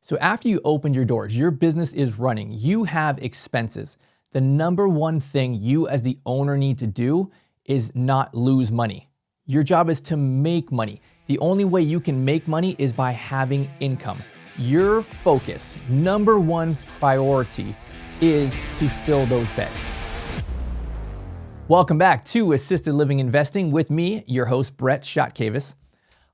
So after you opened your doors, your business is running, you have expenses. The number one thing you as the owner need to do is not lose money. Your job is to make money. The only way you can make money is by having income. Your focus, number one priority, is to fill those beds. Welcome back to Assisted Living Investing with me, your host, Brett Schottkavis.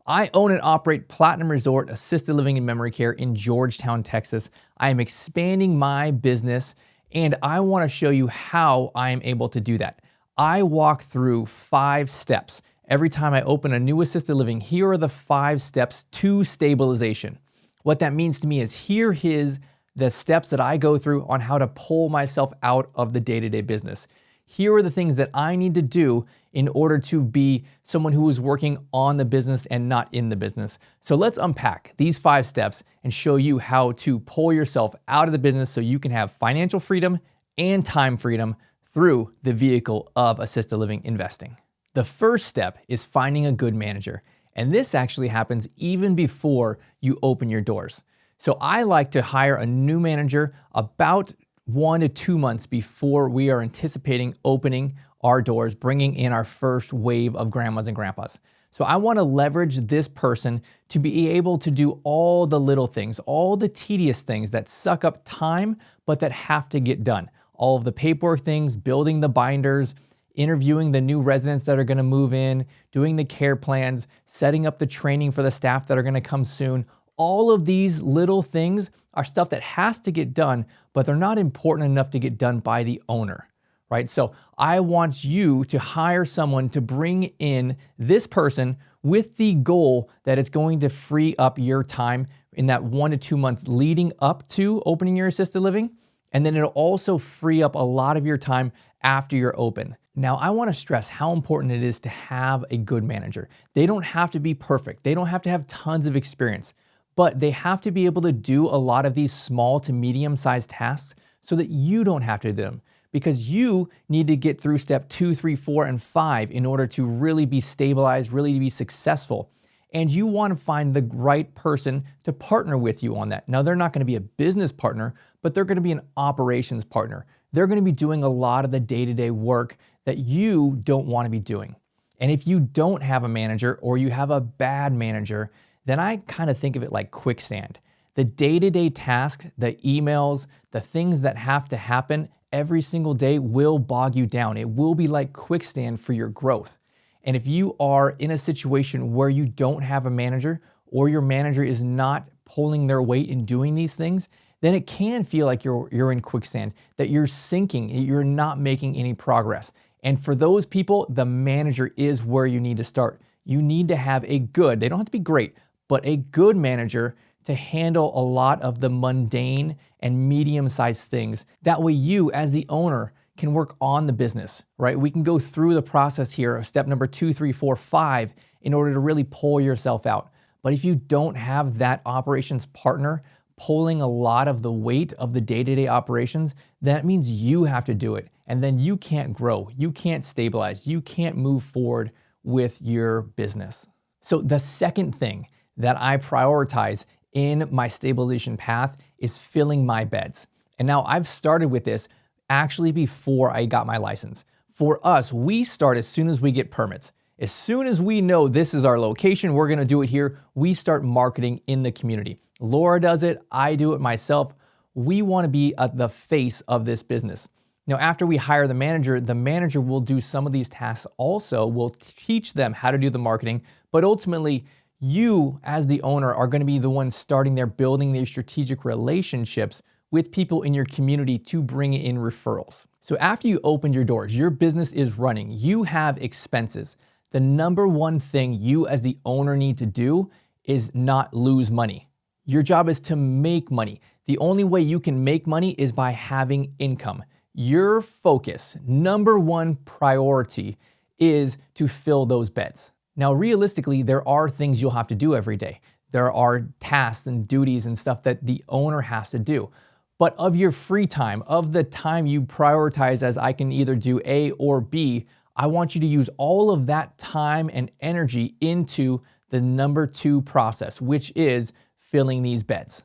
I own and operate Platinum Resort Assisted Living and Memory Care in Georgetown, Texas. I am expanding my business and I want to show you how I am able to do that. I walk through 5 steps. Every time I open a new assisted living, here are the 5 steps to stabilization. What that means to me is here is the steps that I go through on how to pull myself out of the day-to-day business. Here are the things that I need to do in order to be someone who is working on the business and not in the business. So let's unpack these 5 steps and show you how to pull yourself out of the business so you can have financial freedom and time freedom through the vehicle of assisted living investing. The first step is finding a good manager. And this actually happens even before you open your doors. So I like to hire a new manager about 1 to 2 months before we are anticipating opening our doors, bringing in our first wave of grandmas and grandpas. So I want to leverage this person to be able to do all the little things, all the tedious things that suck up time, but that have to get done. All of the paperwork things, building the binders, interviewing the new residents that are going to move in, doing the care plans, setting up the training for the staff that are going to come soon. All of these little things are stuff that has to get done, but they're not important enough to get done by the owner, right? So I want you to hire someone to bring in this person with the goal that it's going to free up your time in that 1 to 2 months leading up to opening your assisted living. And then it'll also free up a lot of your time after you're open. Now, I want to stress how important it is to have a good manager. They don't have to be perfect. They don't have to have tons of experience, but they have to be able to do a lot of these small to medium-sized tasks so that you don't have to do them, because you need to get through step 2, 3, 4, and 5 in order to really be stabilized, really be successful. And you want to find the right person to partner with you on that. Now, they're not going to be a business partner, but they're going to be an operations partner. They're going to be doing a lot of the day-to-day work that you don't want to be doing. And if you don't have a manager or you have a bad manager, then I kind of think of it like quicksand. The day-to-day tasks, the emails, the things that have to happen every single day will bog you down. It will be like quicksand for your growth. And if you are in a situation where you don't have a manager or your manager is not pulling their weight in doing these things, then it can feel like you're in quicksand, that you're sinking, you're not making any progress. And for those people, the manager is where you need to start. You need to have a good, they don't have to be great, but a good manager to handle a lot of the mundane and medium-sized things. That way you, as the owner, can work on the business, right? We can go through the process here of step number 2, 3, 4, 5 in order to really pull yourself out. But if you don't have that operations partner pulling a lot of the weight of the day-to-day operations, that means you have to do it. And then you can't grow, you can't stabilize, you can't move forward with your business. So the second thing that I prioritize in my stabilization path is filling my beds. And now I've started with this actually before I got my license. For us, we start as soon as we get permits. As soon as we know this is our location, we're gonna do it here, we start marketing in the community. Laura does it, I do it myself. We wanna be at the face of this business. Now, after we hire the manager will do some of these tasks also. We'll teach them how to do the marketing, but ultimately, you as the owner are gonna be the ones starting there, building these strategic relationships with people in your community to bring in referrals. So after you opened your doors, your business is running, you have expenses. The number one thing you as the owner need to do is not lose money. Your job is to make money. The only way you can make money is by having income. Your focus, number one priority, is to fill those beds. Now, realistically, there are things you'll have to do every day. There are tasks and duties and stuff that the owner has to do. But of your free time, of the time you prioritize as I can either do A or B, I want you to use all of that time and energy into the number 2 process, which is filling these beds.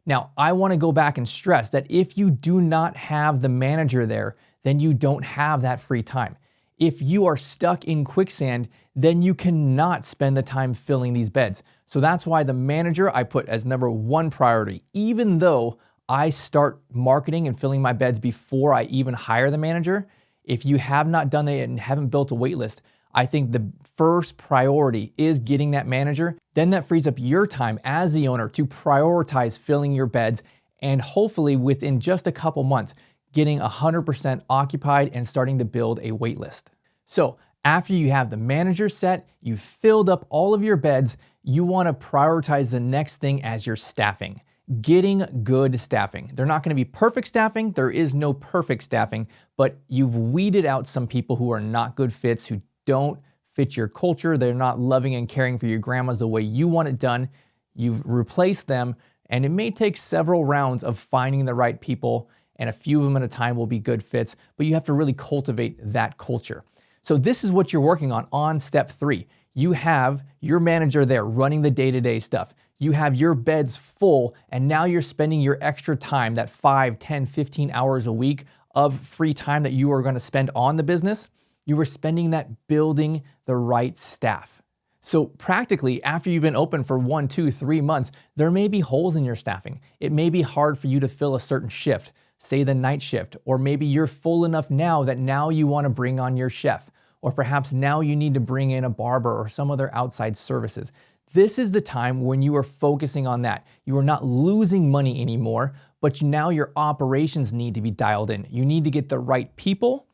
Now, I want to go back and stress that if you do not have the manager there, then you don't have that free time. If you are stuck in quicksand, then you cannot spend the time filling these beds. So that's why the manager I put as number one priority, even though I start marketing and filling my beds before I even hire the manager. If you have not done that and haven't built a wait list, I think the first priority is getting that manager. Then that frees up your time as the owner to prioritize filling your beds, and hopefully within just a couple months, getting 100% occupied and starting to build a wait list. So after you have the manager set, you've filled up all of your beds, you want to prioritize the next thing as your staffing. Getting good staffing. They're not going to be perfect staffing. There is no perfect staffing, but you've weeded out some people who are not good fits, who don't fit your culture. They're not loving and caring for your grandmas the way you want it done. You've replaced them, and it may take several rounds of finding the right people, and a few of them at a time will be good fits, but you have to really cultivate that culture. So this is what you're working on step 3. You have your manager there running the day-to-day stuff. You have your beds full, and now you're spending your extra time, that 5, 10, 15 hours a week of free time that you are going to spend on the business. You are spending that building the right staff. So practically, after you've been open for 1, 2, 3 months, there may be holes in your staffing. It may be hard for you to fill a certain shift, say the night shift, or maybe you're full enough now that now you want to bring on your chef, or perhaps now you need to bring in a barber or some other outside services. This is the time when you are focusing on that. You are not losing money anymore, but now your operations need to be dialed in. You need to get the right people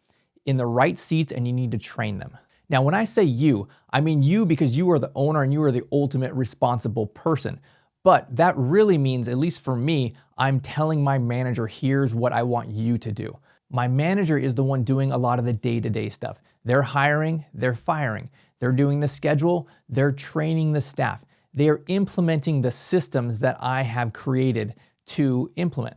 in the right seats, and you need to train them. Now, when I say you, I mean you because you are the owner and you are the ultimate responsible person. But that really means, at least for me, I'm telling my manager, here's what I want you to do. My manager is the one doing a lot of the day-to-day stuff. They're hiring, they're firing, they're doing the schedule, they're training the staff. They are implementing the systems that I have created to implement.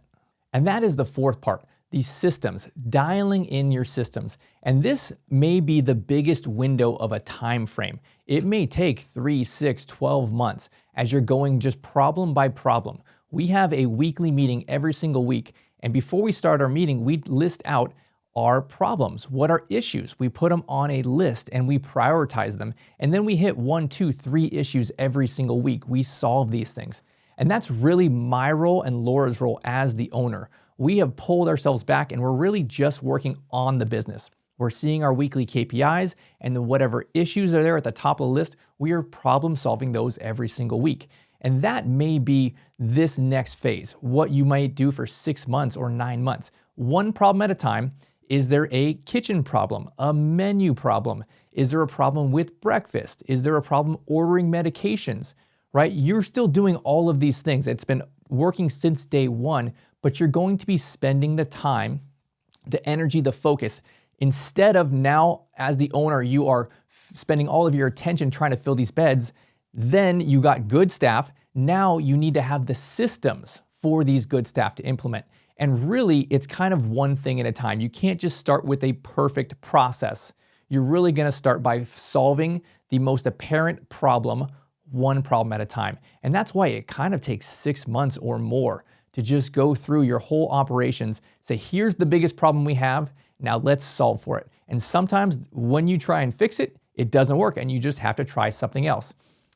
And that is the fourth part, these systems, dialing in your systems. And this may be the biggest window of a time frame. It may take 3, 6, 12 months as you're going just problem by problem. We have a weekly meeting every single week. And before we start our meeting, we list out our problems. What are issues? We put them on a list and we prioritize them. And then we hit 1, 2, 3 issues every single week. We solve these things. And that's really my role and Laura's role as the owner. We have pulled ourselves back and we're really just working on the business. We're seeing our weekly KPIs, and then whatever issues are there at the top of the list, we are problem solving those every single week. And that may be this next phase, what you might do for 6 months or 9 months. One problem at a time. Is there a kitchen problem, a menu problem? Is there a problem with breakfast? Is there a problem ordering medications, right? You're still doing all of these things. It's been working since day one, but you're going to be spending the time, the energy, the focus. Instead of now, as the owner, you are spending all of your attention trying to fill these beds, then you got good staff. Now you need to have the systems for these good staff to implement. And really, it's kind of one thing at a time. You can't just start with a perfect process. You're really going to start by solving the most apparent problem, one problem at a time. And that's why it kind of takes 6 months or more to just go through your whole operations, say, here's the biggest problem we have, now let's solve for it. And sometimes when you try and fix it, it doesn't work and you just have to try something else.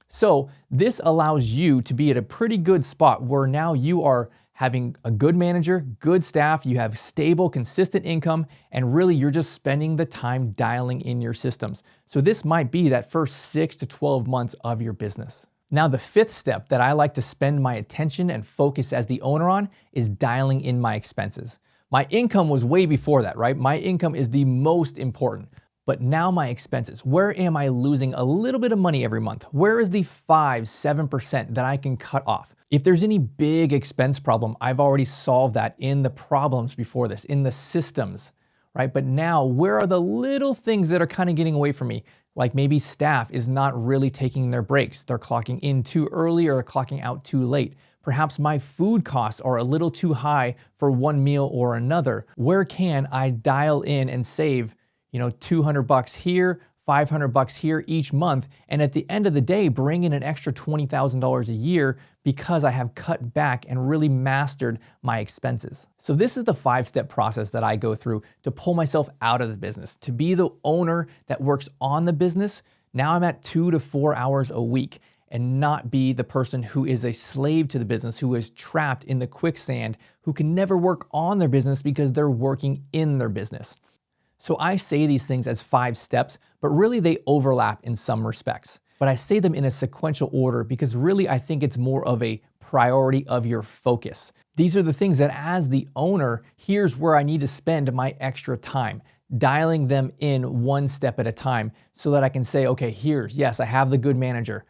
So this allows you to be at a pretty good spot where now you are having a good manager, good staff, you have stable, consistent income, and really you're just spending the time dialing in your systems. So this might be that first 6 to 12 months of your business. Now, the fifth step that I like to spend my attention and focus as the owner on is dialing in my expenses. My income was way before that, right? My income is the most important. But now my expenses, where am I losing a little bit of money every month? Where is the 5, 7% that I can cut off? If there's any big expense problem, I've already solved that in the problems before this, in the systems, right? But now, where are the little things that are kind of getting away from me? Like maybe staff is not really taking their breaks. They're clocking in too early or clocking out too late. Perhaps my food costs are a little too high for one meal or another. Where can I dial in and save $200 here, $500 here each month, and at the end of the day, bring in an extra $20,000 a year because I have cut back and really mastered my expenses. So this is the 5-step process that I go through to pull myself out of the business, to be the owner that works on the business. Now I'm at 2 to 4 hours a week, and not be the person who is a slave to the business, who is trapped in the quicksand, who can never work on their business because they're working in their business. So I say these things as 5 steps, but really they overlap in some respects. But I say them in a sequential order because really I think it's more of a priority of your focus. These are the things that as the owner, here's where I need to spend my extra time, dialing them in one step at a time so that I can say, okay, yes, I have the good manager.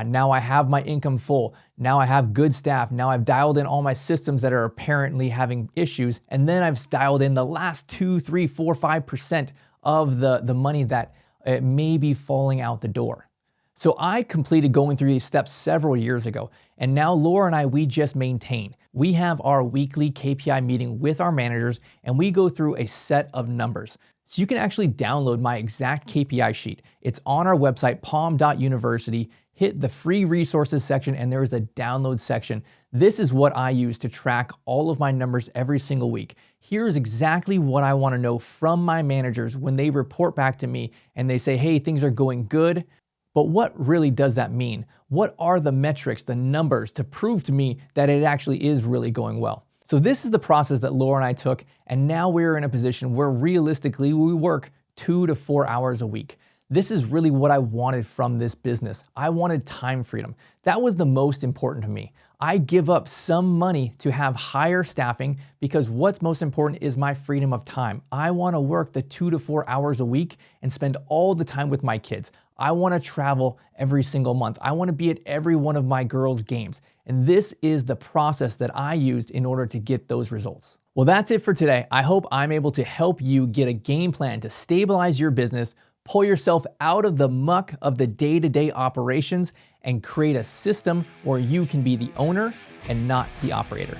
Now I have my income full. Now I have good staff. Now I've dialed in all my systems that are apparently having issues. And then I've dialed in the last 2, 3, 4, 5% of the money that may be falling out the door. So I completed going through these steps several years ago. And now Laura and I, we just maintain. We have our weekly KPI meeting with our managers and we go through a set of numbers. So you can actually download my exact KPI sheet. It's on our website, palm.university. Hit the free resources section and there is a download section. This is what I use to track all of my numbers every single week. Here's exactly what I want to know from my managers when they report back to me and they say, hey, things are going good. But what really does that mean? What are the metrics, the numbers to prove to me that it actually is really going well? So this is the process that Laura and I took, and now we're in a position where realistically we work 2 to 4 hours a week. This is really what I wanted from this business. I wanted time freedom. That was the most important to me. I give up some money to have higher staffing because what's most important is my freedom of time. I want to work the 2 to 4 hours a week and spend all the time with my kids. I want to travel every single month. I want to be at every one of my girls' games. And this is the process that I used in order to get those results. Well, that's it for today. I hope I'm able to help you get a game plan to stabilize your business, pull yourself out of the muck of the day-to-day operations, and create a system where you can be the owner and not the operator.